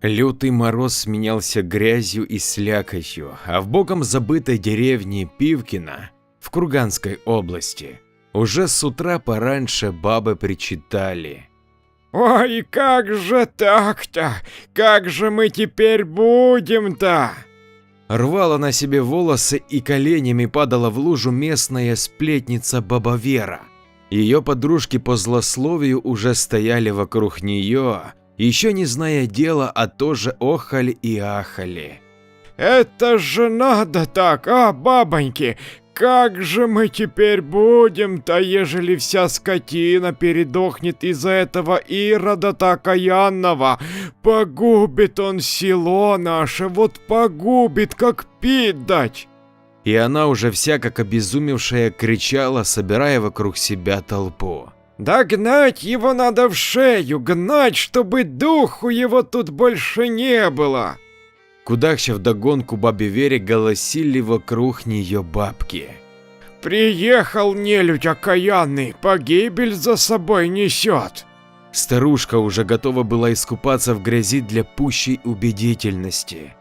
Лютый мороз сменялся грязью и слякотью, а в богом забытой деревне Пивкино в Курганской области уже с утра пораньше бабы причитали: «Ой, как же так-то? Как же мы теперь будем-то?» Рвала на себе волосы и коленями падала в лужу местная сплетница баба Вера. Ее подружки по злословию уже стояли вокруг нее, еще не зная дела, а тоже охали и ахали. «Это же надо так, а, бабоньки? Как же мы теперь будем-то, ежели вся скотина передохнет из-за этого Ирода-то окаянного? Погубит он село наше, вот погубит, как пить дать!» И она уже вся как обезумевшая кричала, собирая вокруг себя толпу. «Да гнать его надо в шею, гнать, чтобы духу его тут больше не было!» Кудахча вдогонку бабе Вере голосили вокруг нее бабки. «Приехал нелюдь окаянный, погибель за собой несет!» Старушка уже готова была искупаться в грязи для пущей убедительности.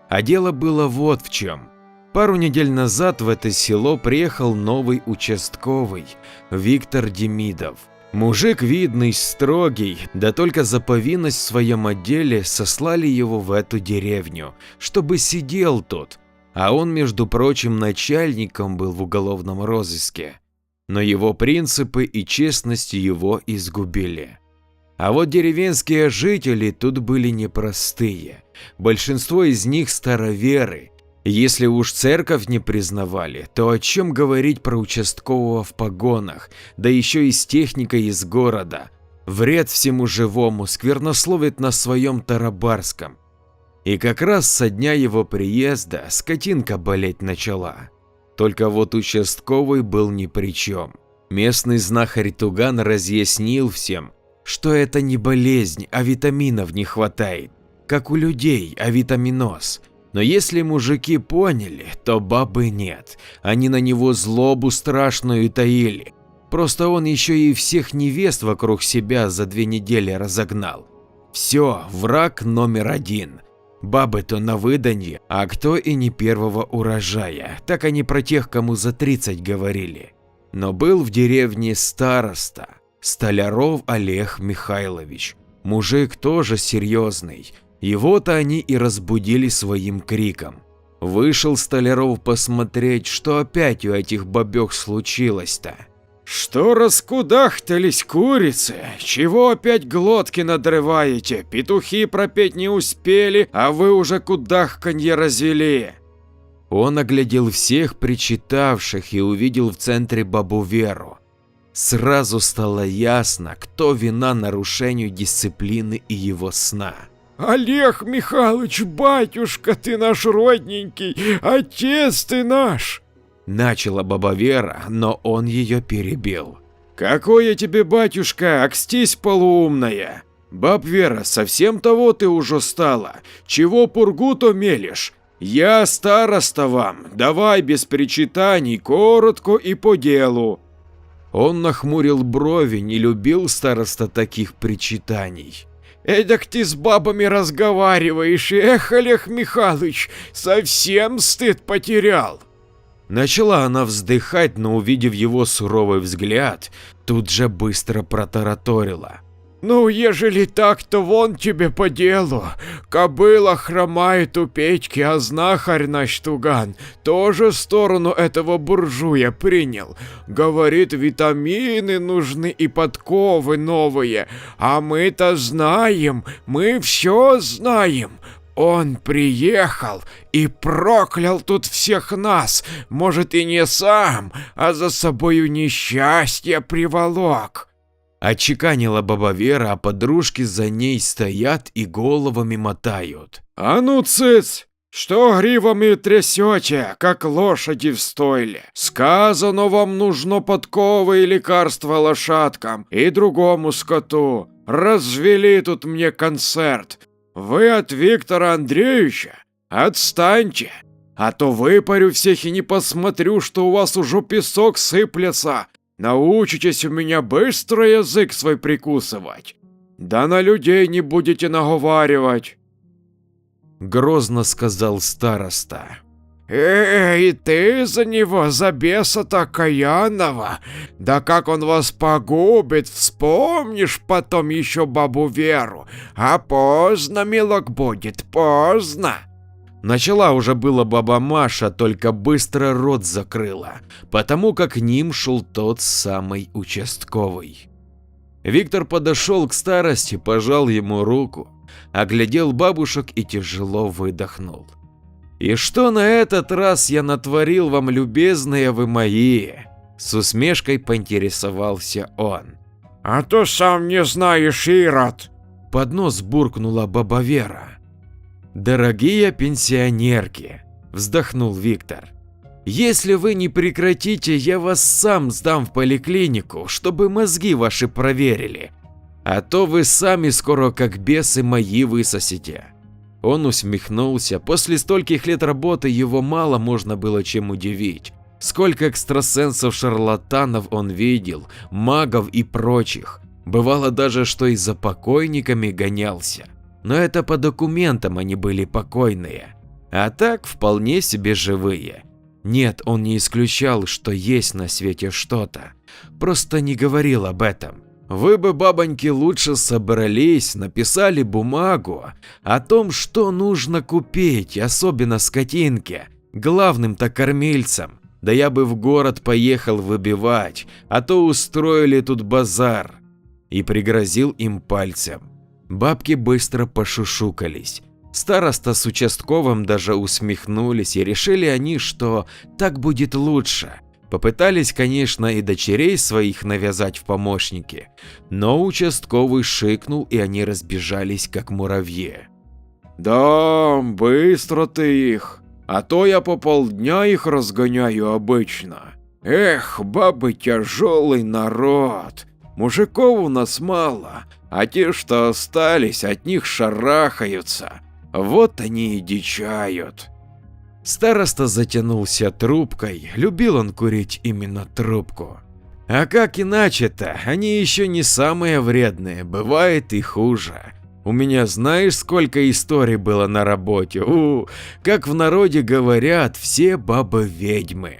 А дело было вот в чем. Пару недель назад в это село приехал новый участковый Виктор Демидов. Мужик видный, строгий, да только за повинность в своем отделе сослали его в эту деревню, чтобы сидел тут, а он, между прочим, начальником был в уголовном розыске. Но его принципы и честность его изгубили. А вот деревенские жители тут были непростые, большинство из них староверы. Если уж церковь не признавали, то о чем говорить про участкового в погонах, да еще и с техникой из города. Вред всему живому, сквернословит на своем тарабарском. И как раз со дня его приезда скотинка болеть начала. Только вот участковый был ни при чем. Местный знахарь Туган разъяснил всем, что это не болезнь, а витаминов не хватает, как у людей, а витаминоз. Но если мужики поняли, то бабы нет, они на него злобу страшную таили. Просто он еще и всех невест вокруг себя за 2 недели разогнал. Все, враг номер 1. Бабы-то на выданье, а кто и не первого урожая, так они про тех, кому за 30 говорили. Но был в деревне староста, Столяров Олег Михайлович, мужик тоже серьезный. Его-то они и разбудили своим криком. Вышел Столяров посмотреть, что опять у этих бабёх случилось-то. «Что раскудахтались курицы? Чего опять глотки надрываете? Петухи пропеть не успели, а вы уже кудахканье развели!» Он оглядел всех причитавших и увидел в центре бабу Веру. Сразу стало ясно, кто вина нарушению дисциплины и его сна. «Олег Михайлович, батюшка, ты наш родненький, отец ты наш!» Начала баба Вера, но он ее перебил. «Какое тебе, батюшка, акстись полуумная! Баб Вера, совсем того ты уже стала, чего пургу-то мелешь? Я староста вам, давай без причитаний, коротко и по делу!» Он нахмурил брови, не любил староста таких причитаний. «Эдак ты с бабами разговариваешь, эх, Олег Михайлович, совсем стыд потерял!» Начала она вздыхать, но увидев его суровый взгляд, тут же быстро протараторила. «Ну, ежели так, то вон тебе по делу. Кобыла хромает у Петьки, а знахарь наш Туган тоже сторону этого буржуя принял. Говорит, витамины нужны и подковы новые, а мы-то знаем, мы все знаем. Он приехал и проклял тут всех нас, может и не сам, а за собою несчастье приволок». Отчеканила баба Вера, а подружки за ней стоят и головами мотают. «А ну, цыц! Что гривами трясете, как лошади в стойле? Сказано вам нужно подковы и лекарства лошадкам и другому скоту. Развели тут мне концерт. Вы от Виктора Андреевича? Отстаньте, а то выпарю всех и не посмотрю, что у вас уже песок сыплется. Научитесь у меня быстро язык свой прикусывать. Да на людей не будете наговаривать». грозно сказал староста. Эй, ты за него, за беса-то окаянного? Да как он вас погубит, вспомнишь потом еще бабу Веру. А поздно, милок, будет, поздно. Начала уже было баба Маша, только быстро рот закрыла, потому как к ним шел тот самый участковый. Виктор подошел к старосте, пожал ему руку, оглядел бабушек и тяжело выдохнул. «И что на этот раз я натворил вам, любезные вы мои?» С усмешкой поинтересовался он. А то сам не знаешь, Ирод. Под нос буркнула баба Вера. «Дорогие пенсионерки», – вздохнул Виктор, – «если вы не прекратите, я вас сам сдам в поликлинику, чтобы мозги ваши проверили, а то вы сами скоро как бесы мои высосите». Он усмехнулся, после стольких лет работы его мало можно было чем удивить. Сколько экстрасенсов-шарлатанов он видел, магов и прочих. Бывало даже, что и за покойниками гонялся. Но это по документам они были покойные, а так вполне себе живые. Нет, он не исключал, что есть на свете что-то, просто не говорил об этом. Вы бы, бабоньки, лучше собрались, написали бумагу о том, что нужно купить, особенно скотинке, главным-то кормильцам. Да я бы в город поехал выбивать, а то устроили тут базар. И пригрозил им пальцем. Бабки быстро пошушукались. Староста с участковым даже усмехнулись, и решили они, что так будет лучше. Попытались, конечно, и дочерей своих навязать в помощники, но участковый шикнул, и они разбежались, как муравьи. Да, быстро ты их, а то я по полдня их разгоняю обычно. Эх, бабы, тяжелый народ. Мужиков у нас мало, а те, что остались, от них шарахаются. Вот они и дичают. Староста затянулся трубкой, любил он курить именно трубку. А как иначе-то, они еще не самые вредные, бывает и хуже. У меня знаешь, сколько историй было на работе, как в народе говорят, все бабы ведьмы.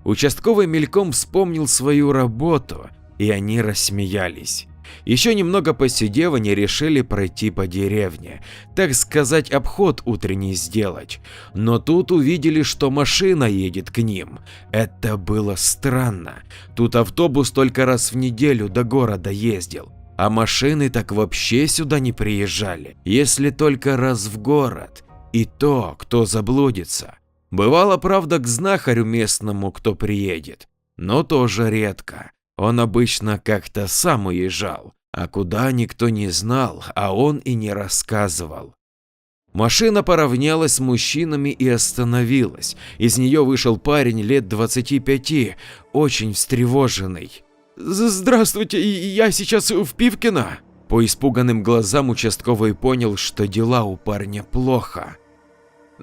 Участковый мельком вспомнил свою работу, и они рассмеялись. Еще немного посидев, они решили пройти по деревне, так сказать, обход утренний сделать. Но тут увидели, что машина едет к ним. Это было странно. Тут автобус только раз в неделю до города ездил, а машины так вообще сюда не приезжали, если только раз в город. И то, кто заблудится. Бывало, правда, к знахарю местному кто приедет, но тоже редко. Он обычно как-то сам уезжал, а куда никто не знал, а он и не рассказывал. Машина поравнялась с мужчинами и остановилась. Из нее вышел парень лет 25, очень встревоженный. «Здравствуйте, я сейчас в Пивкино». По испуганным глазам участковый понял, что дела у парня плохо.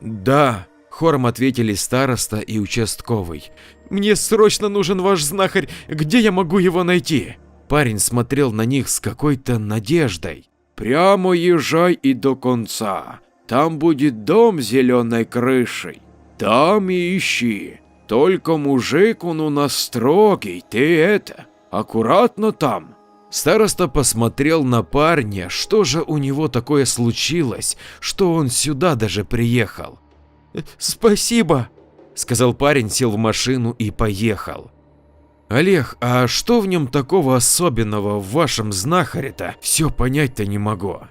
«Да», – хором ответили староста и участковый. «Мне срочно нужен ваш знахарь, где я могу его найти?» Парень смотрел на них с какой-то надеждой. Прямо езжай и до конца, там будет дом с зеленой крышей, там и ищи. Только мужик он у нас строгий, ты аккуратно там. Староста посмотрел на парня, что же у него такое случилось, что он сюда даже приехал. «Спасибо», – сказал парень, сел в машину и поехал. «Олег, а что в нем такого особенного в вашем знахаре-то? Все понять-то не могу».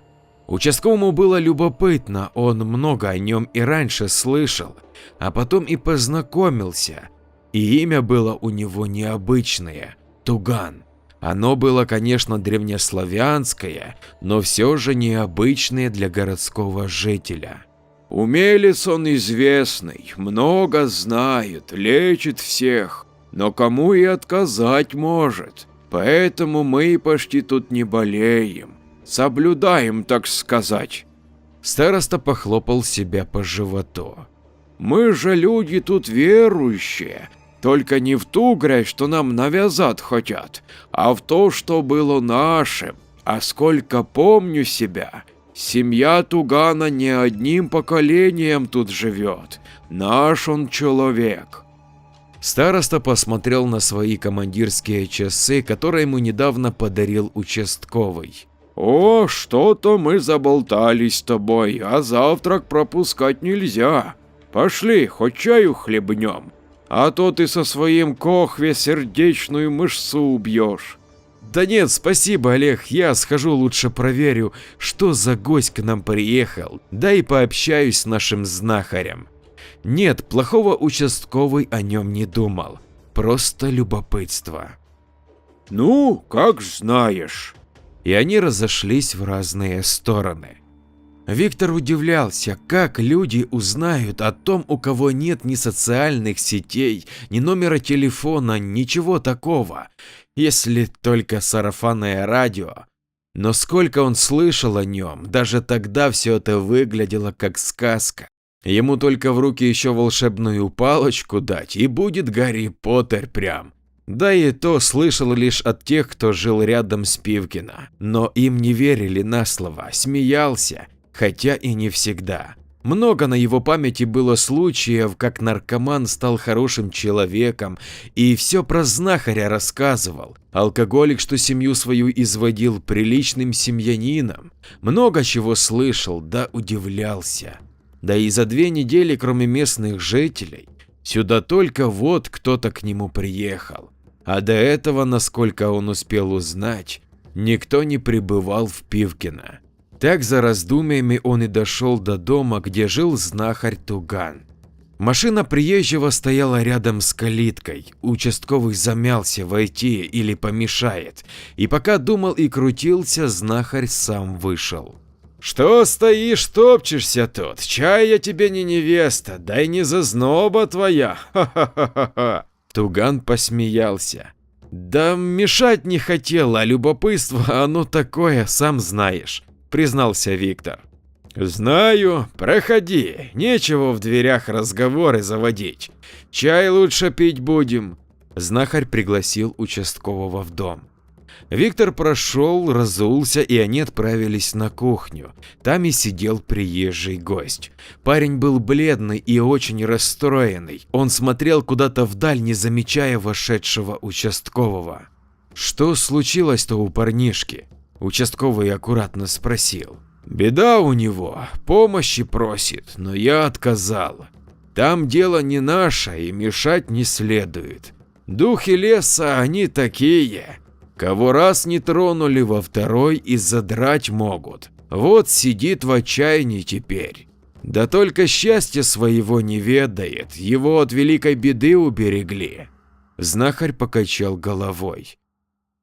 Участковому было любопытно, он много о нем и раньше слышал, а потом и познакомился. И имя было у него необычное – Туган. Оно было, конечно, древнеславянское, но все же необычное для городского жителя. Умелец он известный, много знает, лечит всех, но кому и отказать может, поэтому мы почти тут не болеем, соблюдаем, так сказать. Староста похлопал себя по животу. Мы же люди тут верующие, только не в ту грязь, что нам навязать хотят, а в то, что было нашим, а сколько помню себя, Семья Тугана не одним поколением тут живет. Наш он человек. Староста посмотрел на свои командирские часы, которые ему недавно подарил участковый. О, что-то мы заболтались с тобой, а завтрак пропускать нельзя. Пошли, хоть чаю хлебнем, а то ты со своим кохве сердечную мышцу убьешь. Да нет, спасибо, Олег, я схожу лучше проверю, что за гость к нам приехал, да и пообщаюсь с нашим знахарем. Нет, плохого участковый о нем не думал, просто любопытство. Ну, как знаешь. И они разошлись в разные стороны. Виктор удивлялся, как люди узнают о том, у кого нет ни социальных сетей, ни номера телефона, ничего такого, если только сарафанное радио. Но сколько он слышал о нем, даже тогда все это выглядело как сказка. Ему только в руки еще волшебную палочку дать, и будет Гарри Поттер прям. Да и то слышал лишь от тех, кто жил рядом с Пивкино, но им не верили на слово, смеялся, хотя и не всегда. Много на его памяти было случаев, как наркоман стал хорошим человеком и все про знахаря рассказывал. Алкоголик, что семью свою изводил, приличным семьянином. Много чего слышал, да удивлялся. Да и за 2 недели, кроме местных жителей, сюда только вот кто-то к нему приехал. А до этого, насколько он успел узнать, никто не прибывал в Пивкино. Так за раздумьями он и дошел до дома, где жил знахарь Туган. Машина приезжего стояла рядом с калиткой, участковый замялся войти или помешает, и пока думал и крутился, знахарь сам вышел. «Что стоишь, топчешься тут? Чай я тебе не невеста, да и не зазноба твоя, ха-ха-ха-ха!» Туган посмеялся. «Да мешать не хотел, а любопытство оно такое, сам знаешь», признался Виктор. «Знаю, проходи, нечего в дверях разговоры заводить. Чай лучше пить будем». Знахарь пригласил участкового в дом. Виктор прошел, разулся, и они отправились на кухню. Там и сидел приезжий гость. Парень был бледный и очень расстроенный. Он смотрел куда-то вдаль, не замечая вошедшего участкового. «Что случилось-то у парнишки?» Участковый аккуратно спросил. «Беда у него, помощи просит, но я отказал. Там дело не наше и мешать не следует. Духи леса они такие. Кого раз не тронули, во второй и задрать могут. Вот сидит в отчаянии теперь. Да только счастья своего не ведает, его от великой беды уберегли». Знахарь покачал головой.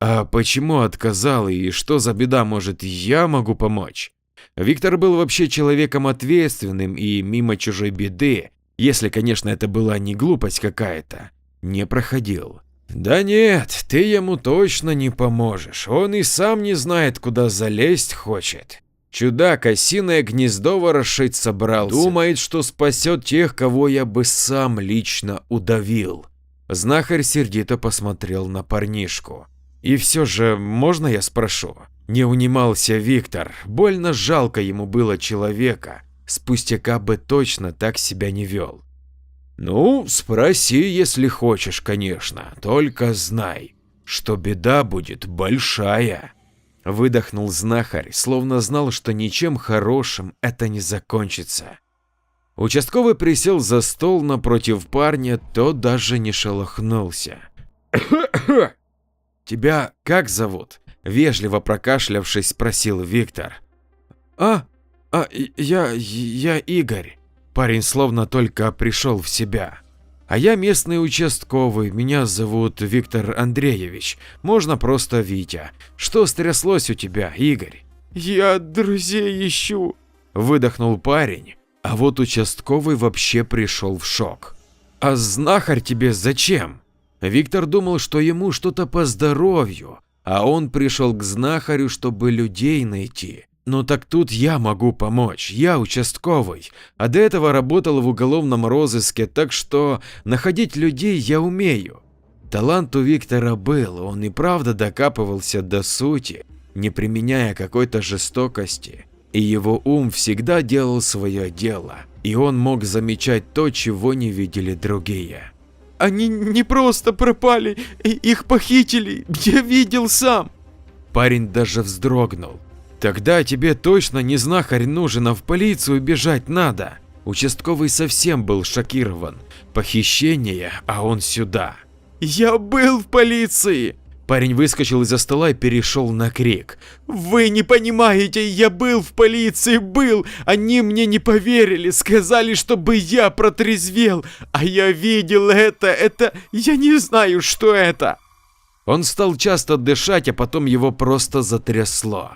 «А почему отказал и что за беда, может, я могу помочь?» Виктор был вообще человеком ответственным и мимо чужой беды, если, конечно, это была не глупость какая-то, не проходил. «Да нет, ты ему точно не поможешь, он и сам не знает, куда залезть хочет. Чудак осиное гнездо ворошить собрался, думает, что спасет тех, кого я бы сам лично удавил». Знахарь сердито посмотрел на парнишку. «И все же, можно я спрошу?» Не унимался Виктор, больно жалко ему было человека, с пустяка бы точно так себя не вел. «Ну, спроси, если хочешь, конечно, только знай, что беда будет большая», – выдохнул знахарь, словно знал, что ничем хорошим это не закончится. Участковый присел за стол напротив парня, тот даже не шелохнулся. «Тебя как зовут?» – вежливо прокашлявшись, спросил Виктор. Я Игорь». Парень словно только пришел в себя. «А я местный участковый, меня зовут Виктор Андреевич, можно просто Витя. Что стряслось у тебя, Игорь?» «Я друзей ищу», – выдохнул парень, а вот участковый вообще пришел в шок. «А знахарь тебе зачем?» Виктор думал, что ему что-то по здоровью, а он пришел к знахарю, чтобы людей найти. «Ну так тут я могу помочь, я участковый, а до этого работал в уголовном розыске, так что находить людей я умею». Талант у Виктора был, он и правда докапывался до сути, не применяя какой-то жестокости. и его ум всегда делал свое дело, и он мог замечать то, чего не видели другие. Они не просто пропали, их похитили, я видел сам. Парень даже вздрогнул. Тогда тебе точно не знахарь нужен, а в полицию бежать надо. Участковый совсем был шокирован. Похищение, а он сюда. Я был в полиции. Парень выскочил из-за стола и перешел на крик. Вы не понимаете, я был в полиции, был. Они мне не поверили, сказали, чтобы я протрезвел. А я видел это, я не знаю, что это. Он стал часто дышать, а потом его просто затрясло.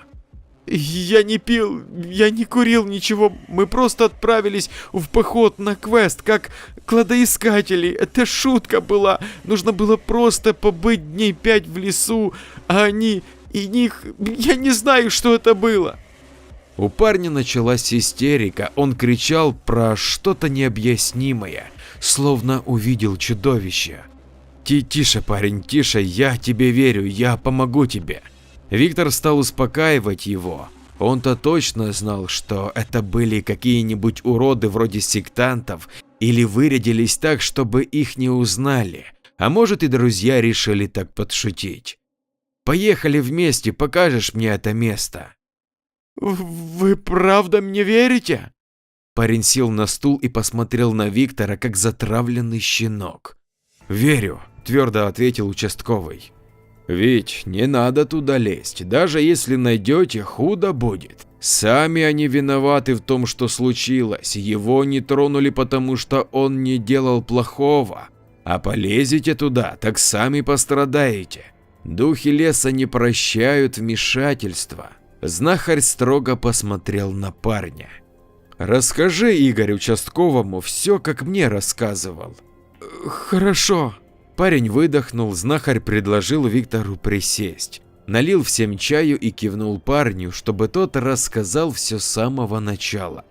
Я не пил, я не курил ничего, мы просто отправились в поход на квест, как кладоискатели. Это шутка была, нужно было просто побыть дней 5 в лесу, а они, я не знаю, что это было. У парня началась истерика, он кричал про что-то необъяснимое, словно увидел чудовище. Тише, парень, тише, я тебе верю, я помогу тебе. Виктор стал успокаивать его. Он-то точно знал, что это были какие-нибудь уроды вроде сектантов или вырядились так, чтобы их не узнали, а может и друзья решили так подшутить. Поехали вместе, покажешь мне это место. Вы правда мне верите? Парень сел на стул и посмотрел на Виктора, как затравленный щенок. Верю, твердо ответил участковый. Ведь не надо туда лезть, даже если найдете, худо будет. Сами они виноваты в том, что случилось, его не тронули, потому что он не делал плохого. А полезете туда, так сами пострадаете. Духи леса не прощают вмешательства. Знахарь строго посмотрел на парня. Расскажи, Игорь, участковому все, как мне рассказывал. Хорошо. Парень выдохнул, знахарь предложил Виктору присесть, налил всем чаю и кивнул парню, чтобы тот рассказал все с самого начала.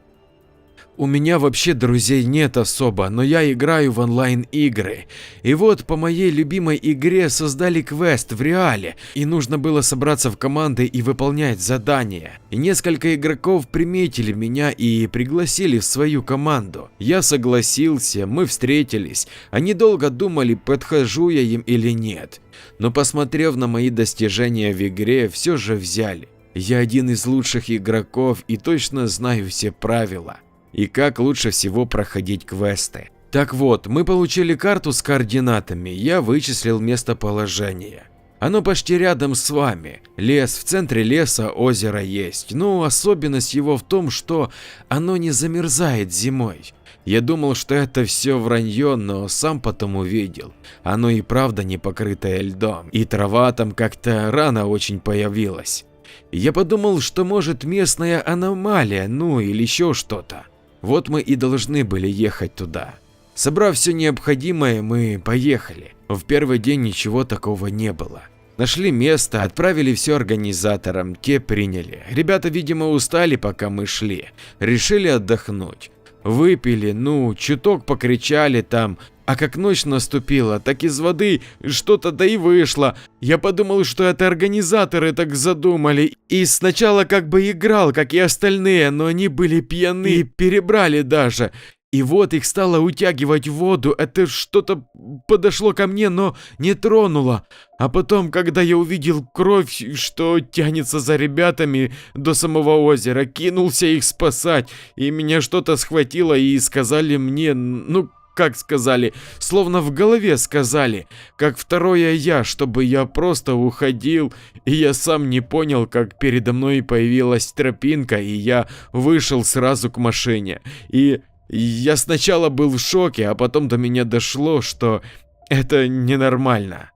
У меня вообще друзей нет особо, но я играю в онлайн-игры. И вот по моей любимой игре создали квест в реале, и нужно было собраться в команды и выполнять задания. И несколько игроков приметили меня и пригласили в свою команду. Я согласился, мы встретились. Они долго думали, подхожу я им или нет. Но посмотрев на мои достижения в игре, все же взяли. Я один из лучших игроков и точно знаю все правила. И как лучше всего проходить квесты. Так вот, мы получили карту с координатами, я вычислил местоположение. Оно почти рядом с вами. Лес, в центре леса озеро есть, но особенность его в том, что оно не замерзает зимой. Я думал, что это все вранье, но сам потом увидел. Оно и правда не покрытое льдом, и трава там как-то рано очень появилась. Я подумал, что может местная аномалия, ну или еще что-то. Вот мы и должны были ехать туда. Собрав все необходимое, мы поехали. В первый день ничего такого не было. Нашли место, отправили все организаторам, те приняли. Ребята, видимо, устали, пока мы шли. Решили отдохнуть. Выпили, ну, чуток покричали там. А как ночь наступила, так из воды что-то да и вышло. Я подумал, что это организаторы так задумали. И сначала как бы играл, как и остальные, но они были пьяны и перебрали даже. И вот их стало утягивать в воду, это что-то подошло ко мне, но не тронуло. А потом, когда я увидел кровь, что тянется за ребятами до самого озера, кинулся их спасать. И меня что-то схватило и сказали мне, ну... Как сказали, словно в голове сказали, как второе я, чтобы я просто уходил, и я сам не понял, как передо мной появилась тропинка, и я вышел сразу к машине. И я сначала был в шоке, а потом до меня дошло, что это ненормально.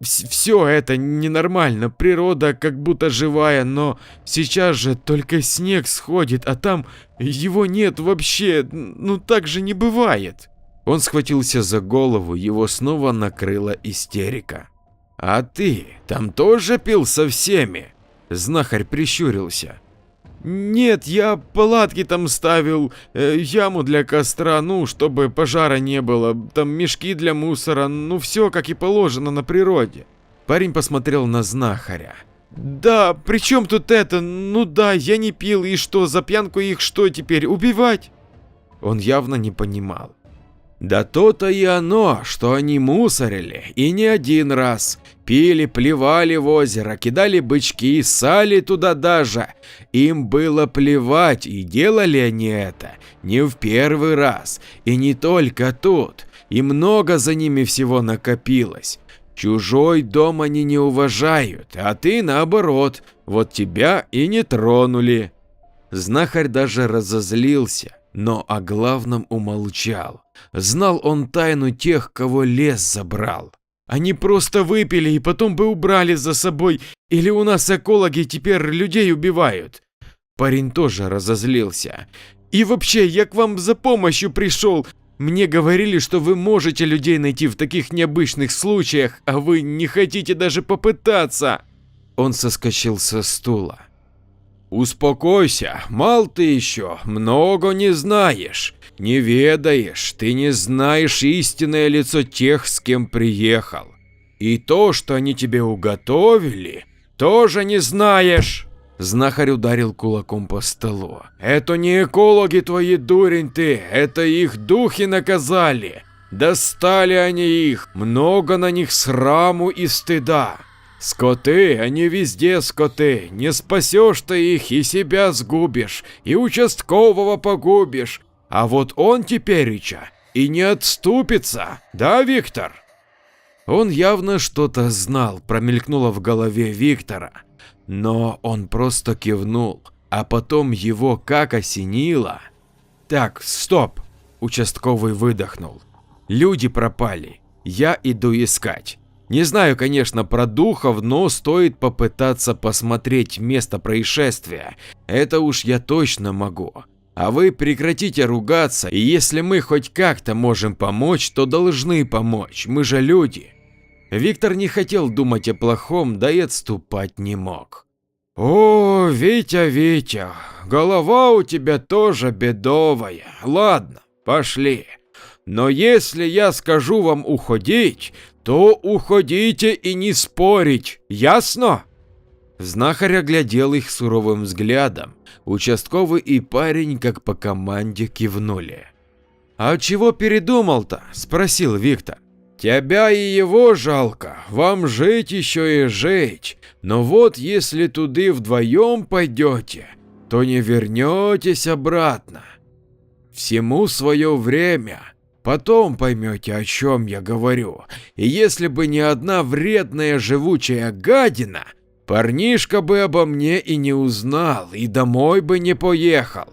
Все это ненормально, природа как будто живая, но сейчас же только снег сходит, а там его нет вообще, ну так же не бывает. Он схватился за голову, его снова накрыла истерика. «А ты там тоже пил со всеми?» Знахарь прищурился. «Нет, я палатки там ставил, яму для костра, ну, чтобы пожара не было, там мешки для мусора, ну все как и положено на природе». Парень посмотрел на знахаря. Да, при чем тут это? Ну да, я не пил, и что, за пьянку их что теперь, убивать? Он явно не понимал. Да то-то и оно, что они мусорили, и не один раз. Пили, плевали в озеро, кидали бычки, ссали туда даже. Им было плевать, и делали они это не в первый раз. И не только тут, и много за ними всего накопилось. Чужой дом они не уважают, а ты наоборот, вот тебя и не тронули. Знахарь даже разозлился, но о главном умолчал. Знал он тайну тех, кого лес забрал. Они просто выпили и потом бы убрали за собой, или у нас экологи теперь людей убивают. Парень тоже разозлился. И вообще, я к вам за помощью пришел. Мне говорили, что вы можете людей найти в таких необычных случаях, а вы не хотите даже попытаться. Он соскочил со стула. Успокойся, мал ты еще, много не знаешь, не ведаешь, ты не знаешь истинное лицо тех, с кем приехал. И то, что они тебе уготовили, тоже не знаешь. Знахарь ударил кулаком по столу. Это не экологи твои, дурень ты, это их духи наказали. Достали они их, много на них сраму и стыда. Скоты, они везде скоты, не спасешь ты их, и себя сгубишь, и участкового погубишь. А вот он тепереча и не отступится, да, Виктор? Он явно что-то знал, промелькнуло в голове Виктора, но он просто кивнул, а потом его как осенило. Так, стоп, участковый выдохнул. Люди пропали, я иду искать. Не знаю, конечно, про духов, но стоит попытаться посмотреть место происшествия. Это уж я точно могу. А вы прекратите ругаться, и если мы хоть как-то можем помочь, то должны помочь, мы же люди. Виктор не хотел думать о плохом, да и отступать не мог. О, Витя, Витя, голова у тебя тоже бедовая. Ладно, пошли. Но если я скажу вам уходить, то уходите и не спорить, ясно? Знахарь оглядел их суровым взглядом. Участковый и парень как по команде кивнули. «А чего передумал-то?» – спросил Виктор. «Тебя и его жалко, вам жить еще и жить, но вот если туды вдвоем пойдете, то не вернетесь обратно. Всему свое время. Потом поймете, о чем я говорю, и если бы не одна вредная живучая гадина, парнишка бы обо мне и не узнал, и домой бы не поехал.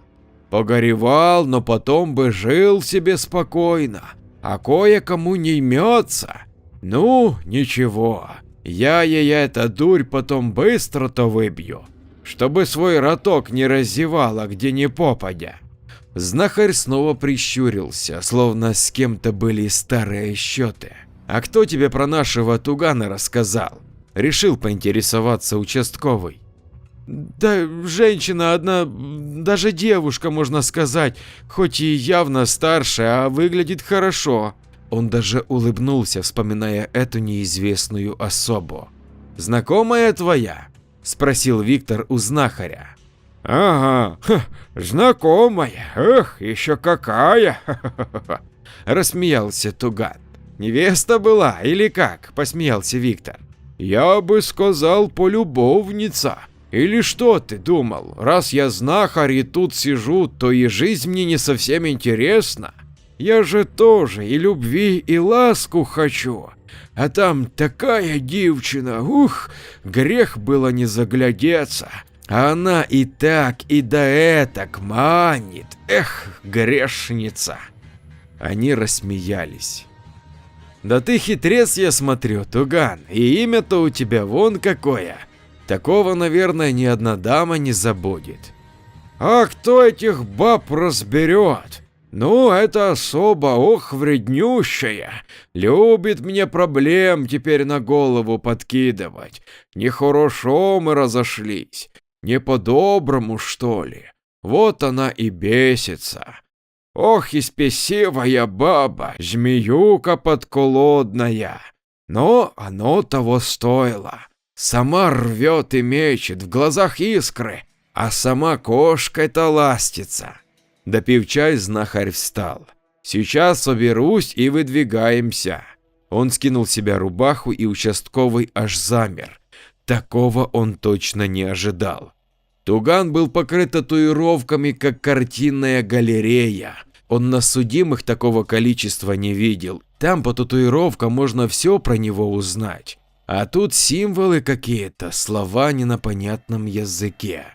Погоревал, но потом бы жил себе спокойно, а кое-кому не имется. Ну, ничего, я ей эта дурь потом быстро-то выбью, чтобы свой роток не раззевала где ни попадя». Знахарь снова прищурился, словно с кем-то были старые счеты. «А кто тебе про нашего Тугана рассказал?» Решил поинтересоваться участковый. «Да женщина одна, даже девушка, можно сказать, хоть и явно старше, а выглядит хорошо». Он даже улыбнулся, вспоминая эту неизвестную особу. «Знакомая твоя?» – спросил Виктор у знахаря. «Ага, знакомая, эх, еще какая!» – рассмеялся Туган. «Невеста была или как?» – посмеялся Виктор. «Я бы сказал, полюбовница. Или что ты думал, раз я знахарь и тут сижу, то и жизнь мне не совсем интересна? Я же тоже и любви, и ласку хочу. А там такая девчина, ух, грех было не заглядеться. А она и так, и до этак манит. Эх, грешница!» Они рассмеялись. «Да ты хитрец, я смотрю, Туган, и имя-то у тебя вон какое. Такого, наверное, ни одна дама не забудет». «А кто этих баб разберет? Ну, это особо, ох, вреднющая. Любит мне проблем теперь на голову подкидывать. Нехорошо мы разошлись. Не по-доброму, что ли? Вот она и бесится. Ох, и спесивая баба, змеюка подколодная. Но оно того стоило. Сама рвет и мечет, в глазах искры, а сама кошкой-то ластится. Допив чай, знахарь встал. Сейчас соберусь и выдвигаемся. Он скинул с себя рубаху, и участковый аж замер. Такого он точно не ожидал. Туган был покрыт татуировками, как картинная галерея. Он на судимых такого количества не видел. Там по татуировкам можно все про него узнать. А тут символы какие-то, слова не на понятном языке.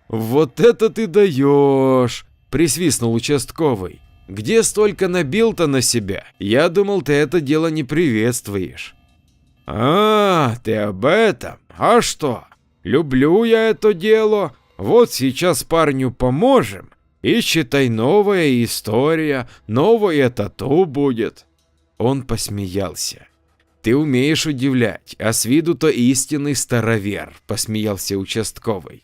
«Вот это ты даешь!» – присвистнул участковый. «Где столько набил-то на себя? Я думал, ты это дело не приветствуешь». «А, ты об этом? А что? Люблю я это дело. Вот сейчас парню поможем, и считай, новая история, новое тату будет». Он посмеялся. «Ты умеешь удивлять, а с виду-то истинный старовер», – посмеялся участковый.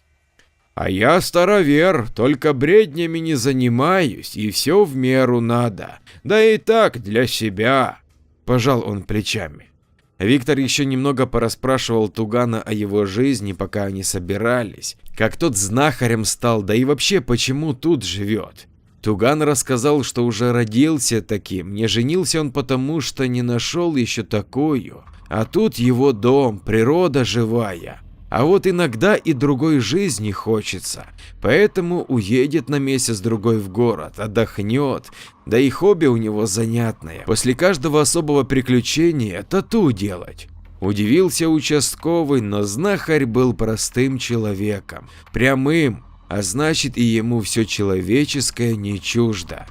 «А я старовер, только бреднями не занимаюсь, и все в меру надо, да и так для себя», – пожал он плечами. Виктор еще немного порасспрашивал Тугана о его жизни, пока они собирались, как тот знахарем стал, да и вообще почему тут живет. Туган рассказал, что уже родился таким, не женился он потому, что не нашел еще такую, а тут его дом, природа живая. А вот иногда и другой жизни хочется, поэтому уедет на месяц-другой в город, отдохнет, да и хобби у него занятное, после каждого особого приключения тату делать. Удивился участковый, но знахарь был простым человеком, прямым, а значит и ему все человеческое не чуждо.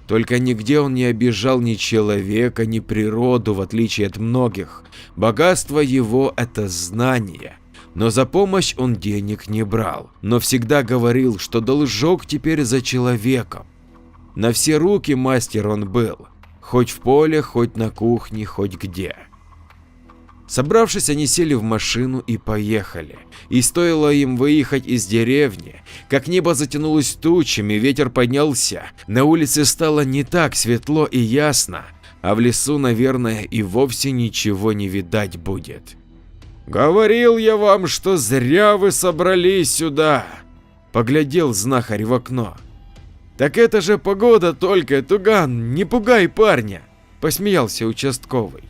Только нигде он не обижал ни человека, ни природу, в отличие от многих. Богатство его – это знание. Но за помощь он денег не брал, но всегда говорил, что должок теперь за человеком. На все руки мастер он был, хоть в поле, хоть на кухне, хоть где. Собравшись, они сели в машину и поехали. И стоило им выехать из деревни, как небо затянулось тучами, ветер поднялся, на улице стало не так светло и ясно, а в лесу, наверное, и вовсе ничего не видать будет. «Говорил я вам, что зря вы собрались сюда», – поглядел знахарь в окно. «Так это же погода только, Туган, не пугай парня», – посмеялся участковый.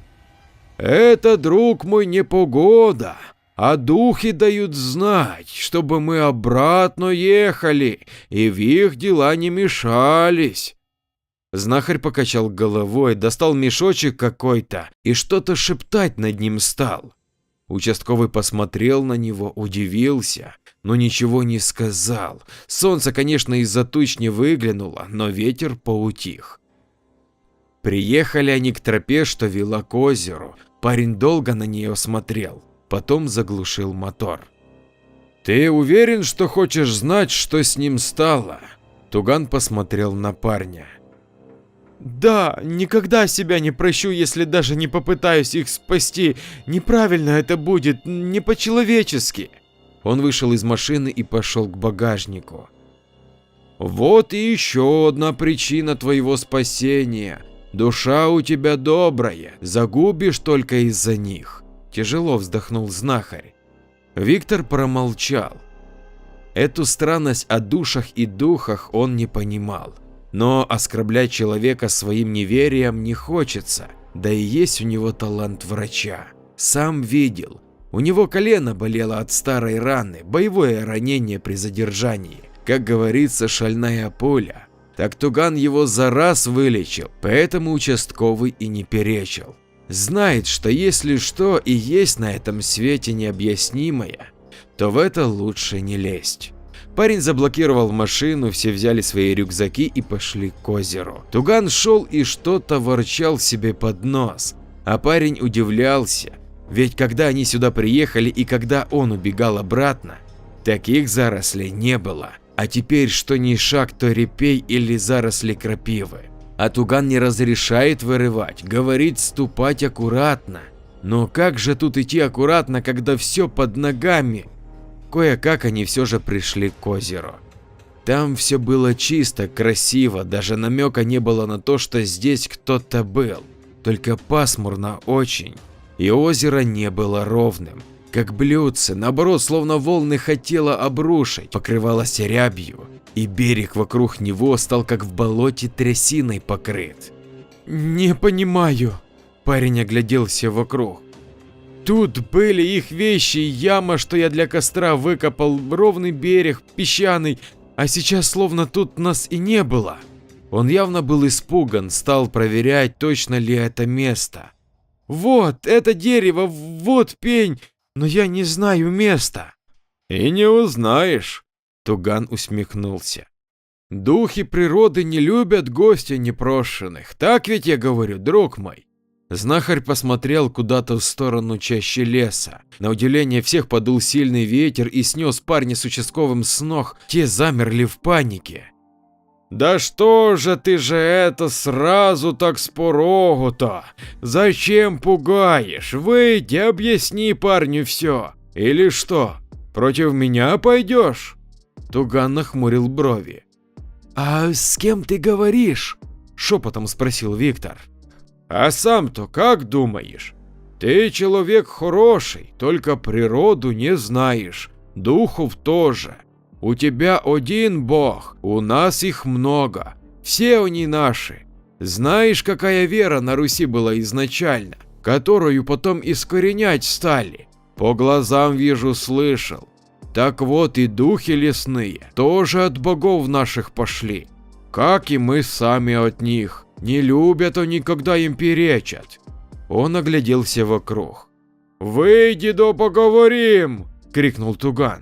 «Это, друг мой, не погода, а духи дают знать, чтобы мы обратно ехали и в их дела не мешались». Знахарь покачал головой, достал мешочек какой-то и что-то шептать над ним стал. Участковый посмотрел на него, удивился, но ничего не сказал. Солнце, конечно, из-за туч не выглянуло, но ветер поутих. Приехали они к тропе, что вела к озеру. Парень долго на нее смотрел, потом заглушил мотор. «Ты уверен, что хочешь знать, что с ним стало?» Туган посмотрел на парня. «Да, никогда себя не прощу, если даже не попытаюсь их спасти. Неправильно это будет, не по-человечески». Он вышел из машины и пошел к багажнику. «Вот и еще одна причина твоего спасения. Душа у тебя добрая, загубишь только из-за них», – тяжело вздохнул знахарь. Виктор промолчал. Эту странность о душах и духах он не понимал. Но оскорблять человека своим неверием не хочется, да и есть у него талант врача. Сам видел, у него колено болело от старой раны, боевое ранение при задержании, как говорится, шальная пуля. Так Туган его за раз вылечил, поэтому участковый и не перечил. Знает, что если что и есть на этом свете необъяснимое, то в это лучше не лезть. Парень заблокировал машину, все взяли свои рюкзаки и пошли к озеру. Туган шел и что-то ворчал себе под нос, а парень удивлялся, ведь когда они сюда приехали и когда он убегал обратно, таких зарослей не было, а теперь что ни шаг, то репей или заросли крапивы. А Туган не разрешает вырывать, говорит ступать аккуратно. Но как же тут идти аккуратно, когда все под ногами? Кое-как они все же пришли к озеру. Там все было чисто, красиво, даже намека не было на то, что здесь кто-то был. Только пасмурно очень, и озеро не было ровным. как блюдце, наоборот, словно волны хотела обрушить, покрывалось рябью, и берег вокруг него стал как в болоте трясиной покрыт. Не понимаю. Парень огляделся вокруг. Тут были их вещи, яма, что я для костра выкопал, ровный берег, песчаный, а сейчас словно тут нас и не было. Он явно был испуган, стал проверять, точно ли это место. Вот, это дерево, вот пень, но я не знаю места. И не узнаешь, Туган усмехнулся. Духи природы не любят гостя непрошенных, так ведь я говорю, друг мой? Знахарь посмотрел куда-то в сторону чащи леса. На удивление всех подул сильный ветер и снес парня с участковым с ног, те замерли в панике. Да что же ты же это сразу так с порогу-то? Зачем пугаешь? Выйди, объясни парню все. Или что, против меня пойдешь? Туган нахмурил брови. А с кем ты говоришь? Шепотом спросил Виктор. А сам-то как думаешь? Ты человек хороший, только природу не знаешь, духов тоже. У тебя один бог, у нас их много, все они наши. Знаешь, какая вера на Руси была изначально, которую потом искоренять стали? По глазам вижу, слышал. Так вот и духи лесные тоже от богов наших пошли, как и мы сами от них. Не любят они, когда им перечат. Он огляделся вокруг. «Выйди да поговорим!» – крикнул Туган.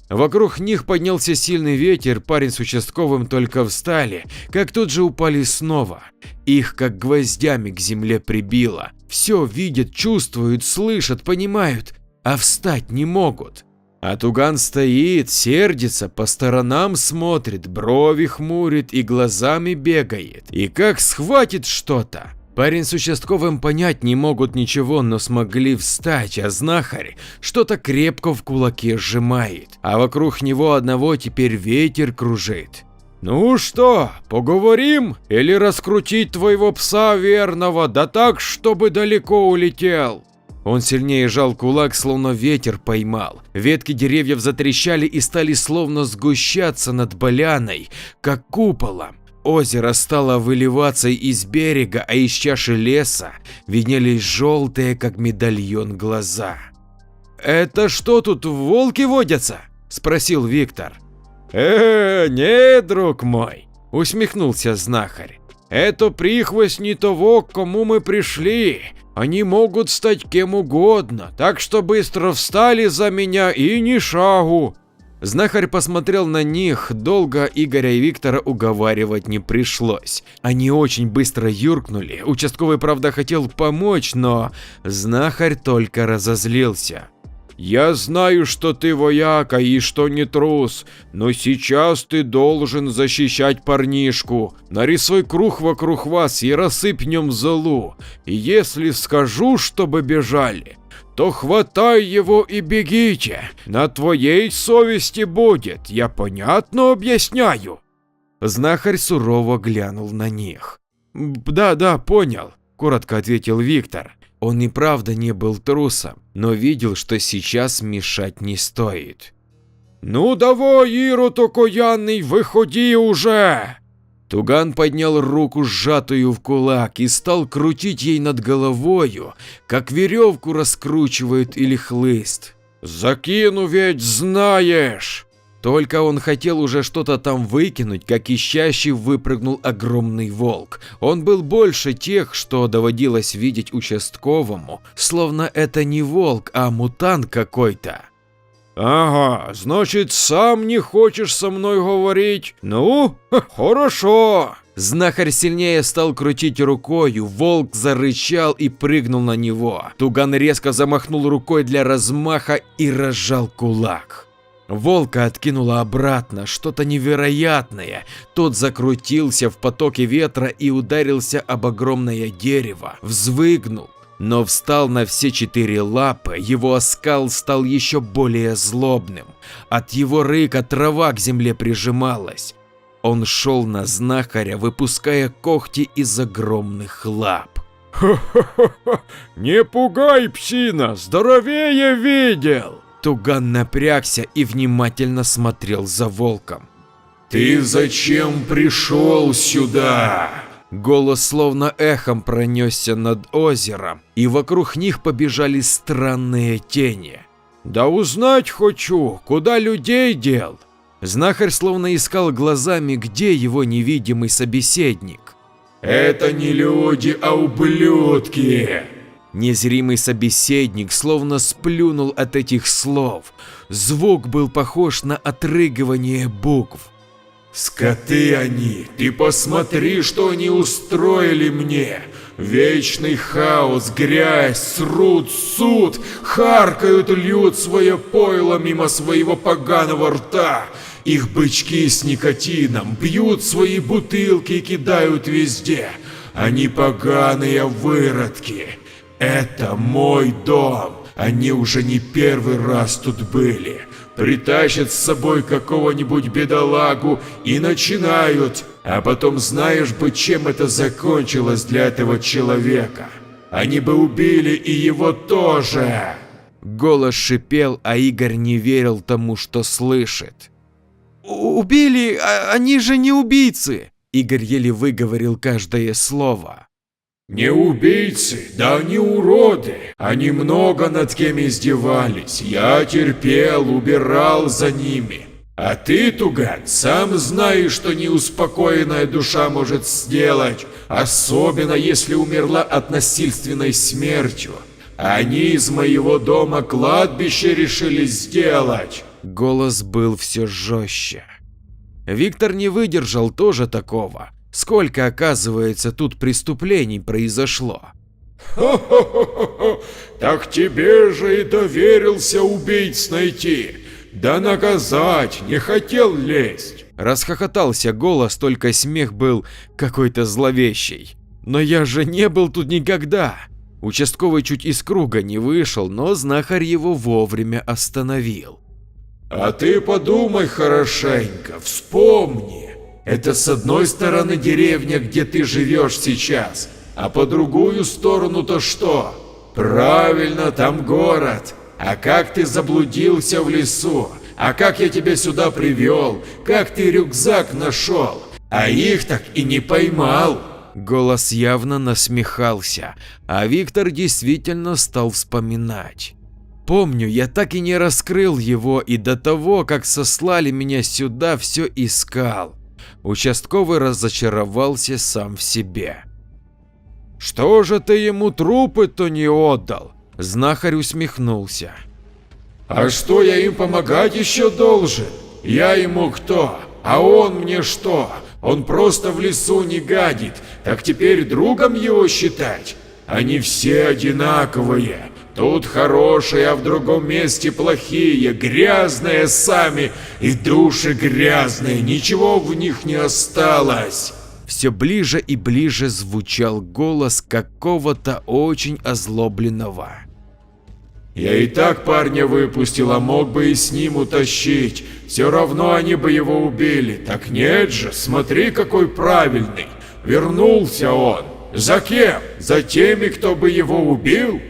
Вокруг них поднялся сильный ветер, парень с участковым только встали, как тут же упали снова. Их как гвоздями к земле прибило. Все видят, чувствуют, слышат, понимают, а встать не могут. А Туган стоит, сердится, по сторонам смотрит, брови хмурит и глазами бегает. И как схватит что-то. Парень с участковым понять не могут ничего, но смогли встать, а знахарь что-то крепко в кулаке сжимает, а вокруг него одного теперь ветер кружит. Ну что, поговорим или раскрутить твоего пса верного, да так, чтобы далеко улетел? Он сильнее сжал кулак, словно ветер поймал. Ветки деревьев затрещали и стали словно сгущаться над поляной, как куполом. Озеро стало выливаться из берега, а из чаши леса виднелись желтые, как медальон, глаза. «Это что тут, волки водятся?» – спросил Виктор. Не, друг мой», – усмехнулся знахарь. «Это прихвостни того, к кому мы пришли. Они могут стать кем угодно, так что быстро встали за меня и ни шагу». Знахарь посмотрел на них, долго Игоря и Виктора уговаривать не пришлось. Они очень быстро юркнули, участковый правда хотел помочь, но знахарь только разозлился. «Я знаю, что ты вояка и что не трус, но сейчас ты должен защищать парнишку. Нарисуй круг вокруг вас и рассыпь в нем золу, и если скажу, чтобы бежали, то хватай его и бегите, на твоей совести будет, я понятно объясняю?» Знахарь сурово глянул на них. «Да, понял», – коротко ответил Виктор. Он и правда не был трусом, но видел, что сейчас мешать не стоит. «Ну давай, Ирод окаянный, выходи уже!» Туган поднял руку, сжатую в кулак, и стал крутить ей над головою, как веревку раскручивают или хлыст. «Закину ведь знаешь!» Только он хотел уже что-то там выкинуть, как из чащи выпрыгнул огромный волк. Он был больше тех, что доводилось видеть участковому, словно это не волк, а мутант какой-то. «Ага, значит, сам не хочешь со мной говорить? Ну, хорошо!» Знахарь сильнее стал крутить рукою, волк зарычал и прыгнул на него. Туган резко замахнул рукой для размаха и разжал кулак. Волка откинуло обратно, что-то невероятное. Тот закрутился в потоке ветра и ударился об огромное дерево, взвыгнул, но встал на все четыре лапы, его оскал стал еще более злобным. От его рыка трава к земле прижималась. Он шел на знахаря, выпуская когти из огромных лап. Ха-ха-ха, не пугай, псина, здоровее видел. Туган напрягся и внимательно смотрел за волком. Ты зачем пришел сюда? Голос словно эхом пронесся над озером, и вокруг них побежали странные тени. Да узнать хочу, куда людей дел. Знахарь словно искал глазами, где его невидимый собеседник. Это не люди, а ублюдки. Незримый собеседник словно сплюнул от этих слов. Звук был похож на отрыгивание букв. Скоты они, ты посмотри, что они устроили мне. Вечный хаос, грязь, срут, суд, харкают, льют свое пойло мимо своего поганого рта. Их бычки с никотином бьют свои бутылки и кидают везде. Они поганые выродки. Это мой дом. Они уже не первый раз тут были. Притащат с собой какого-нибудь бедолагу и начинают. А потом знаешь бы, чем это закончилось для этого человека. Они бы убили и его тоже. Голос шипел, а Игорь не верил тому, что слышит. Убили? Они же не убийцы! Игорь еле выговорил каждое слово. Не убийцы, да они уроды. Они много над кем издевались. Я терпел, убирал за ними. А ты, Туган, сам знаешь, что неуспокоенная душа может сделать, особенно если умерла от насильственной смертью. Они из моего дома кладбище решили сделать. Голос был все жестче. Виктор не выдержал тоже такого. Сколько, оказывается, тут преступлений произошло. Хо-хо-хо-хо, так тебе же и доверился убийц найти. Да наказать, не хотел лезть. Расхохотался голос, только смех был какой-то зловещий. Но я же не был тут никогда. Участковый чуть из круга не вышел, но знахарь его вовремя остановил. А ты подумай хорошенько, вспомни. Это с одной стороны деревня, где ты живешь сейчас, а по другую сторону-то что? Правильно, там город. А как ты заблудился в лесу? А как я тебя сюда привел? Как ты рюкзак нашел? А их так и не поймал. Голос явно насмехался, а Виктор действительно стал вспоминать. Помню, я так и не раскрыл его, и до того, как сослали меня сюда, все искал. Участковый разочаровался сам в себе. Что же ты ему трупы-то не отдал? Знахарь усмехнулся. А что я им помогать еще должен? Я ему кто? А он мне что? Он просто в лесу не гадит, так теперь другом его считать? Они все одинаковые. Тут хорошие, а в другом месте плохие, грязные сами и души грязные, ничего в них не осталось. Все ближе и ближе звучал голос какого-то очень озлобленного. Я и так парня выпустил, а мог бы и с ним утащить. Все равно они бы его убили. Так нет же, смотри, какой правильный. Вернулся он. За кем? За теми, кто бы его убил?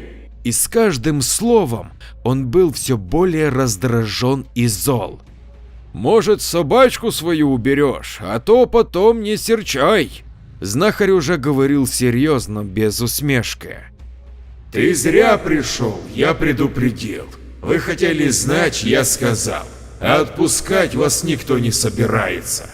И с каждым словом он был все более раздражен и зол. Может, собачку свою уберешь, а то потом не серчай. Знахарь уже говорил серьезно, без усмешки. Ты зря пришел, я предупредил. Вы хотели знать, я сказал. А отпускать вас никто не собирается.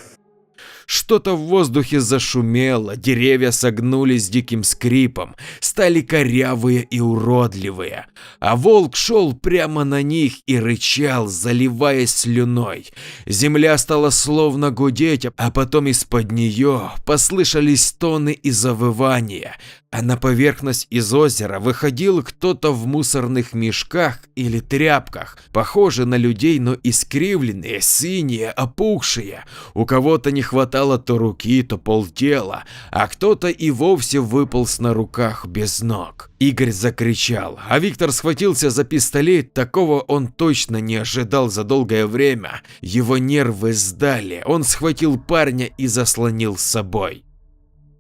Что-то в воздухе зашумело, деревья согнулись с диким скрипом, стали корявые и уродливые, а волк шел прямо на них и рычал, заливаясь слюной. Земля стала словно гудеть, а потом из-под нее послышались стоны и завывания, а на поверхность из озера выходил кто-то в мусорных мешках или тряпках, похожие на людей, но искривленные, синие, опухшие. У кого-то не хватало то руки, то полтела, а кто-то и вовсе выполз на руках без ног. Игорь закричал, а Виктор схватился за пистолет, такого он точно не ожидал за долгое время. Его нервы сдали, он схватил парня и заслонил с собой.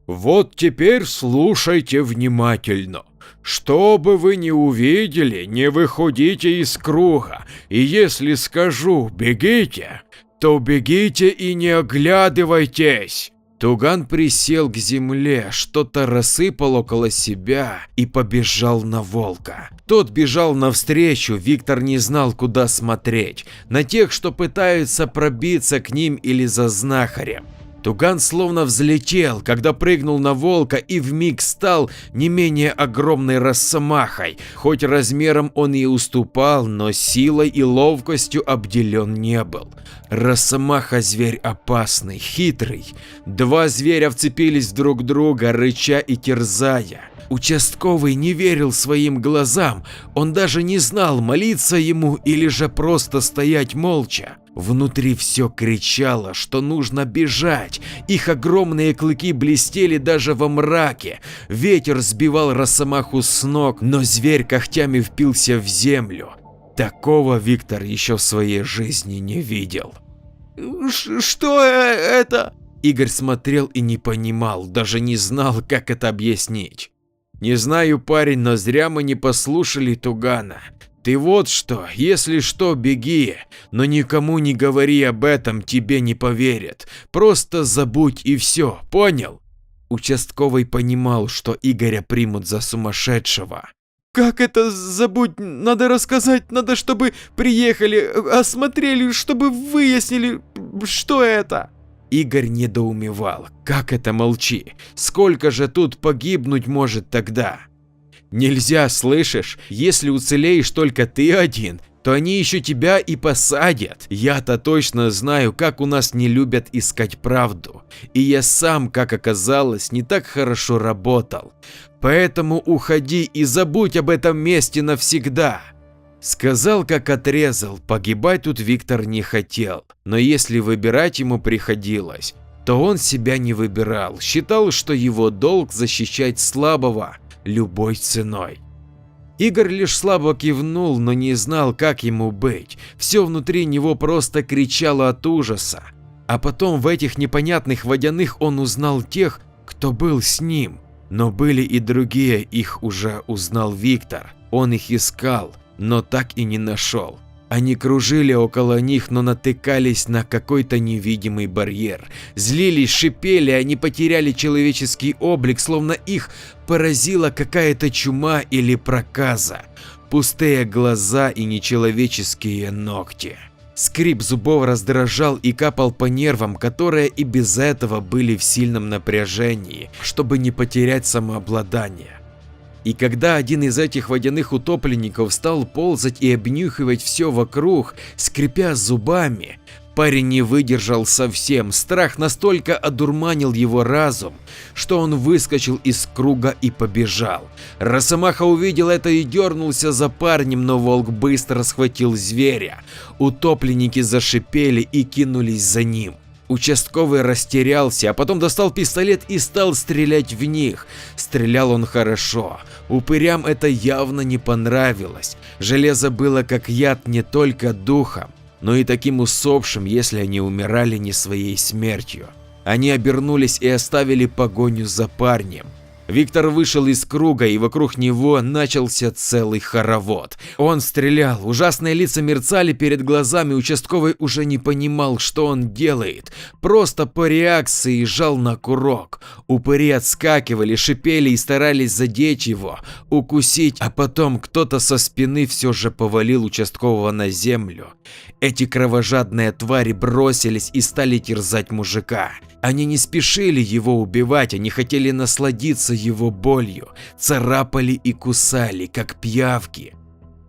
Вот теперь слушайте внимательно. Что бы вы ни увидели, не выходите из круга, и если скажу «бегите», то бегите и не оглядывайтесь. Туган присел к земле, что-то рассыпал около себя и побежал на волка. Тот бежал навстречу, Виктор не знал, куда смотреть, на тех, что пытаются пробиться к ним или за знахарем. Туган словно взлетел, когда прыгнул на волка и вмиг стал не менее огромной росомахой, хоть размером он и уступал, но силой и ловкостью обделен не был. Росомаха зверь опасный, хитрый. Два зверя вцепились друг в друга, рыча и терзая. Участковый не верил своим глазам, он даже не знал, молиться ему или же просто стоять молча. Внутри все кричало, что нужно бежать, их огромные клыки блестели даже во мраке, ветер сбивал росомаху с ног, но зверь когтями впился в землю. Такого Виктор еще в своей жизни не видел. Что это? Игорь смотрел и не понимал, даже не знал, как это объяснить. Не знаю, парень, но зря мы не послушали Тугана. Ты вот что, если что, беги, но никому не говори об этом, тебе не поверят. Просто забудь и все, понял? Участковый понимал, что Игоря примут за сумасшедшего. Как это забудь? Надо рассказать, надо, чтобы приехали, осмотрели, чтобы выяснили, что это. Игорь недоумевал. Как это молчи? Сколько же тут погибнуть может тогда? Нельзя, слышишь? Если уцелеешь только ты один, то они еще тебя и посадят. Я-то точно знаю, как у нас не любят искать правду. И я сам, как оказалось, не так хорошо работал. Поэтому уходи и забудь об этом месте навсегда. Сказал, как отрезал, погибать тут Виктор не хотел, но если выбирать ему приходилось, то он себя не выбирал, считал, что его долг защищать слабого любой ценой. Игорь лишь слабо кивнул, но не знал, как ему быть, все внутри него просто кричало от ужаса. А потом в этих непонятных водяных он узнал тех, кто был с ним, но были и другие, их уже узнал Виктор, он их искал, но так и не нашел. Они кружили около них, но натыкались на какой-то невидимый барьер. Злились, шипели, они потеряли человеческий облик, словно их поразила какая-то чума или проказа. Пустые глаза и нечеловеческие ногти. Скрип зубов раздражал и капал по нервам, которые и без этого были в сильном напряжении, чтобы не потерять самообладание. И когда один из этих водяных утопленников стал ползать и обнюхивать все вокруг, скрипя зубами, парень не выдержал совсем, страх настолько одурманил его разум, что он выскочил из круга и побежал. Росомаха увидел это и дернулся за парнем, но волк быстро схватил зверя. Утопленники зашипели и кинулись за ним. Участковый растерялся, а потом достал пистолет и стал стрелять в них. Стрелял он хорошо, упырям это явно не понравилось. Железо было как яд не только духом, но и таким усопшим, если они умирали не своей смертью. Они обернулись и оставили погоню за парнем. Виктор вышел из круга, и вокруг него начался целый хоровод. Он стрелял, ужасные лица мерцали перед глазами, участковый уже не понимал, что он делает, просто по реакции жал на курок. Упыри отскакивали, шипели и старались задеть его, укусить, а потом кто-то со спины все же повалил участкового на землю. Эти кровожадные твари бросились и стали терзать мужика. Они не спешили его убивать, они хотели насладиться его болью, царапали и кусали, как пиявки.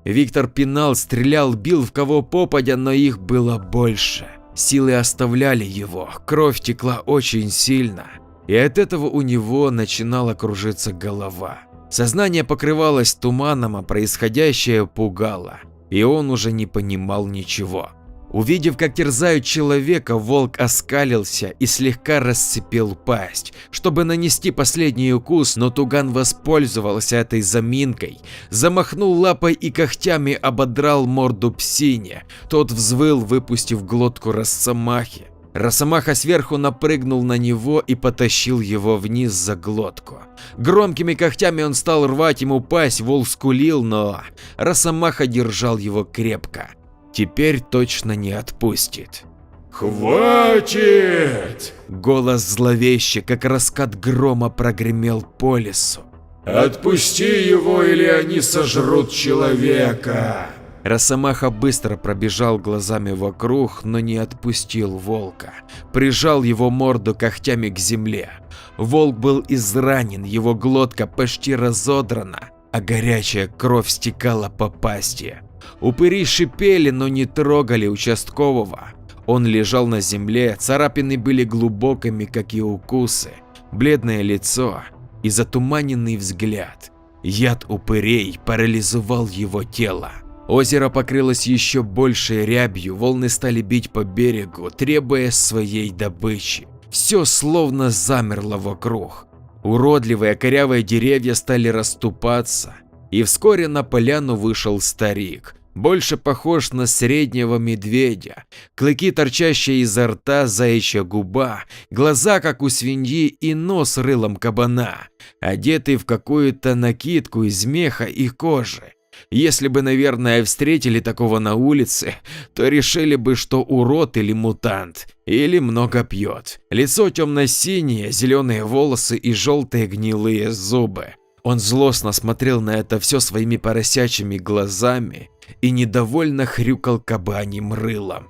Виктор пинал, стрелял, бил в кого попадя, но их было больше. Силы оставляли его, кровь текла очень сильно, и от этого у него начинала кружиться голова. Сознание покрывалось туманом, а происходящее пугало, и он уже не понимал ничего. Увидев, как терзают человека, волк оскалился и слегка расцепил пасть, чтобы нанести последний укус, но Туган воспользовался этой заминкой, замахнул лапой и когтями ободрал морду псине. Тот взвыл, выпустив глотку росомахи. Росомаха сверху напрыгнул на него и потащил его вниз за глотку. Громкими когтями он стал рвать ему пасть, волк скулил, но Росомаха держал его крепко. Теперь точно не отпустит. «Хватит!» Голос зловеще, как раскат грома, прогремел по лесу. «Отпусти его, или они сожрут человека!» Росомаха быстро пробежал глазами вокруг, но не отпустил волка. Прижал его морду когтями к земле. Волк был изранен, его глотка почти разодрана, а горячая кровь стекала по пасти. Упыри шипели, но не трогали участкового. Он лежал на земле, царапины были глубокими, как и укусы, бледное лицо и затуманенный взгляд. Яд упырей парализовал его тело. Озеро покрылось еще большей рябью, волны стали бить по берегу, требуя своей добычи. Все словно замерло вокруг. Уродливые корявые деревья стали расступаться, и вскоре на поляну вышел старик, больше похож на среднего медведя. Клыки, торчащие изо рта, заячья губа, глаза как у свиньи и нос рылом кабана, одетый в какую-то накидку из меха и кожи. Если бы, наверное, встретили такого на улице, то решили бы, что урод или мутант, или много пьет. Лицо темно-синее, зеленые волосы и желтые гнилые зубы. Он злостно смотрел на это все своими поросячьими глазами и недовольно хрюкал кабаньим рылом.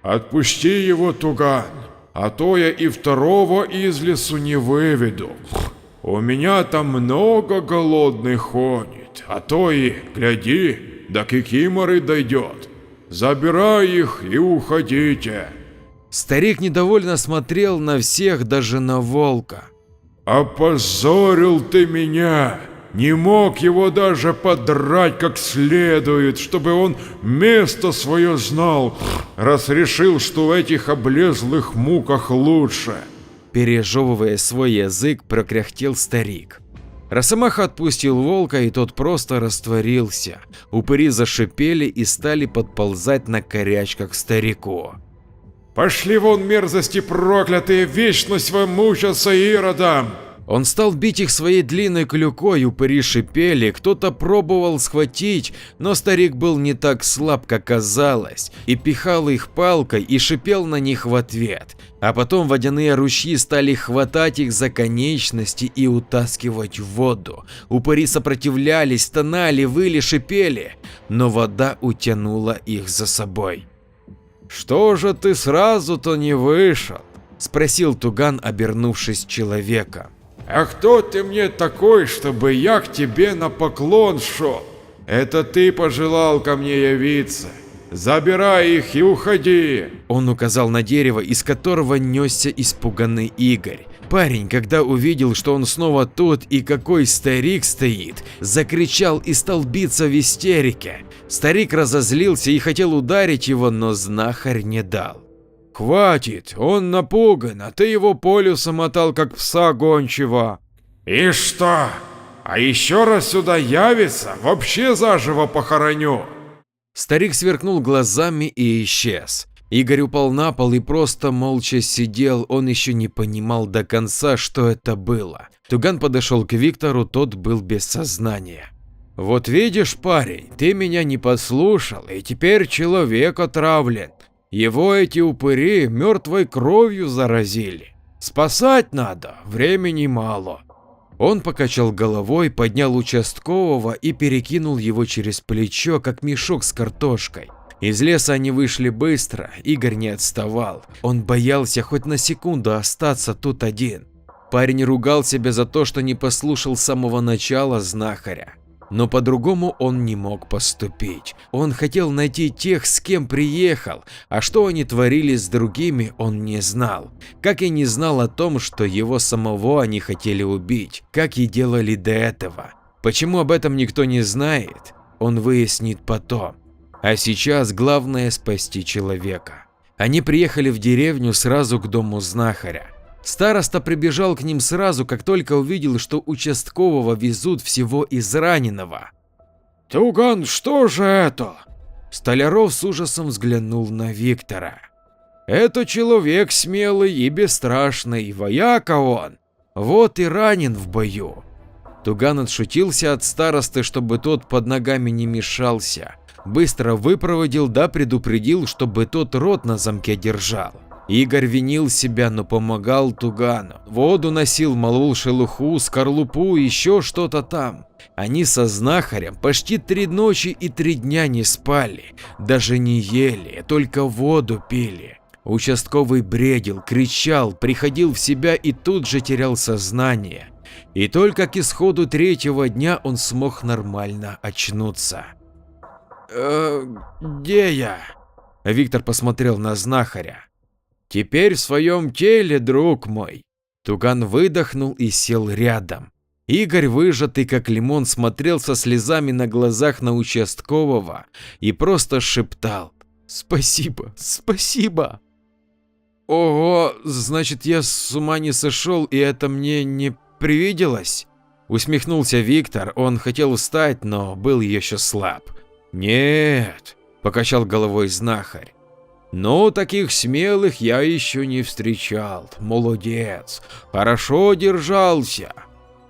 «Отпусти его, Туган, а то я и второго из лесу не выведу. У меня там много голодных ходит, а то и, гляди, до Кикиморы дойдет. Забирай их и уходите». Старик недовольно смотрел на всех, даже на волка. «Опозорил ты меня! Не мог его даже подрать как следует, чтобы он место свое знал, раз решил, что в этих облезлых муках лучше!» Пережевывая свой язык, прокряхтел старик. Росомаха отпустил волка, и тот просто растворился. Упыри зашипели и стали подползать на корячках к старику. «Пошли вон, мерзости проклятые, вечность вам мучаться иродам!» Он стал бить их своей длинной клюкой, упыри шипели, кто-то пробовал схватить, но старик был не так слаб, как казалось, и пихал их палкой и шипел на них в ответ. А потом водяные ручьи стали хватать их за конечности и утаскивать в воду. Упыри сопротивлялись, стонали, выли, шипели, но вода утянула их за собой. «Что же ты сразу-то не вышел?» – спросил Туган, обернувшись человеком. «А кто ты мне такой, чтобы я к тебе на поклон шел? Это ты пожелал ко мне явиться. Забирай их и уходи!» Он указал на дерево, из которого несся испуганный Игорь. Парень, когда увидел, что он снова тут и какой старик стоит, закричал и стал биться в истерике. Старик разозлился и хотел ударить его, но знахарь не дал. «Хватит, он напуган, а ты его по лесу мотал, как пса гончего». «И что? А еще раз сюда явится, вообще заживо похороню!» Старик сверкнул глазами и исчез. Игорь упал на пол и просто молча сидел, он еще не понимал до конца, что это было. Туган подошел к Виктору, тот был без сознания. «Вот видишь, парень, ты меня не послушал, и теперь человек отравлен. Его эти упыри мертвой кровью заразили. Спасать надо, времени мало». Он покачал головой, поднял участкового и перекинул его через плечо, как мешок с картошкой. Из леса они вышли быстро, Игорь не отставал. Он боялся хоть на секунду остаться тут один. Парень ругал себя за то, что не послушал с самого начала знахаря. Но по-другому он не мог поступить. Он хотел найти тех, с кем приехал, а что они творили с другими, он не знал. Как и не знал о том, что его самого они хотели убить, как и делали до этого. Почему об этом никто не знает, он выяснит потом. А сейчас главное спасти человека. Они приехали в деревню сразу к дому знахаря. Староста прибежал к ним сразу, как только увидел, что участкового везут всего израненного. «Туган, что же это?» Столяров с ужасом взглянул на Виктора. Это человек смелый и бесстрашный, вояка он. Вот и ранен в бою. Туган отшутился от старосты, чтобы тот под ногами не мешался. Быстро выпроводил да предупредил, чтобы тот рот на замке держал. Игорь винил себя, но помогал Тугану. Воду носил, молол шелуху, скорлупу, еще что-то там. Они со знахарем почти 3 ночи и 3 дня не спали, даже не ели, только воду пили. Участковый бредил, кричал, приходил в себя и тут же терял сознание. И только к исходу 3-го дня он смог нормально очнуться. Где я? Виктор посмотрел на знахаря. Теперь в своем теле, друг мой. Туган выдохнул и сел рядом. Игорь, выжатый как лимон, смотрел со слезами на глазах на участкового и просто шептал: «Спасибо, спасибо». Ого, значит, я с ума не сошел, и это мне не привиделось? Усмехнулся Виктор, он хотел встать, но был еще слаб. Нет, покачал головой знахарь. Но таких смелых я еще не встречал. Молодец, хорошо держался.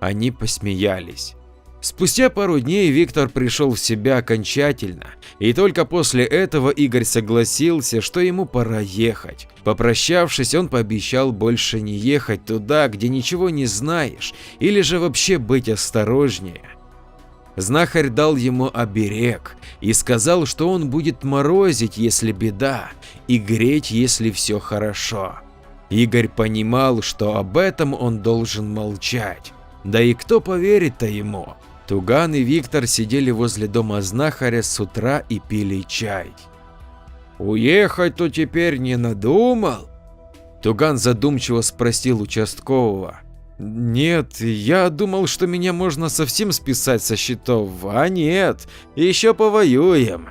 Они посмеялись. Спустя пару дней Виктор пришел в себя окончательно, и только после этого Игорь согласился, что ему пора ехать. Попрощавшись, он пообещал больше не ехать туда, где ничего не знаешь, или же вообще быть осторожнее. Знахарь дал ему оберег и сказал, что он будет морозить, если беда, и греть, если все хорошо. Игорь понимал, что об этом он должен молчать. Да и кто поверит-то ему? Туган и Виктор сидели возле дома знахаря с утра и пили чай. «Уехать-то теперь не надумал?» Туган задумчиво спросил участкового. «Нет, я думал, что меня можно совсем списать со счетов, а нет, еще повоюем».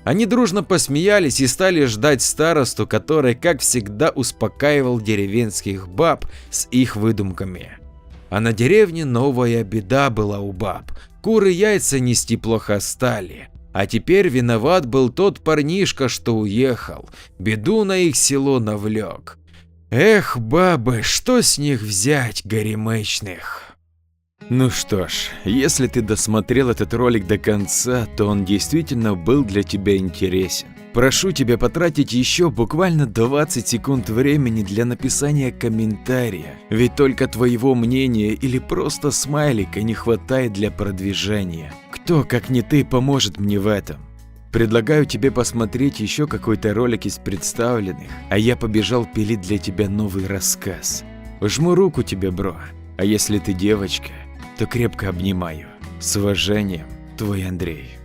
Они дружно посмеялись и стали ждать старосту, который, как всегда, успокаивал деревенских баб с их выдумками. А на деревне новая беда была у баб. Куры яйца нести плохо стали. А теперь виноват был тот парнишка, что уехал. Беду на их село навлек. Эх, бабы, что с них взять, горемычных? Ну что ж, если ты досмотрел этот ролик до конца, то он действительно был для тебя интересен. Прошу тебя потратить еще буквально 20 секунд времени для написания комментария, ведь только твоего мнения или просто смайлика не хватает для продвижения. Кто, как не ты, поможет мне в этом? Предлагаю тебе посмотреть еще какой-то ролик из представленных, а я побежал пилить для тебя новый рассказ. Жму руку тебе, бро, а если ты девочка, то крепко обнимаю. С уважением, твой Андрей.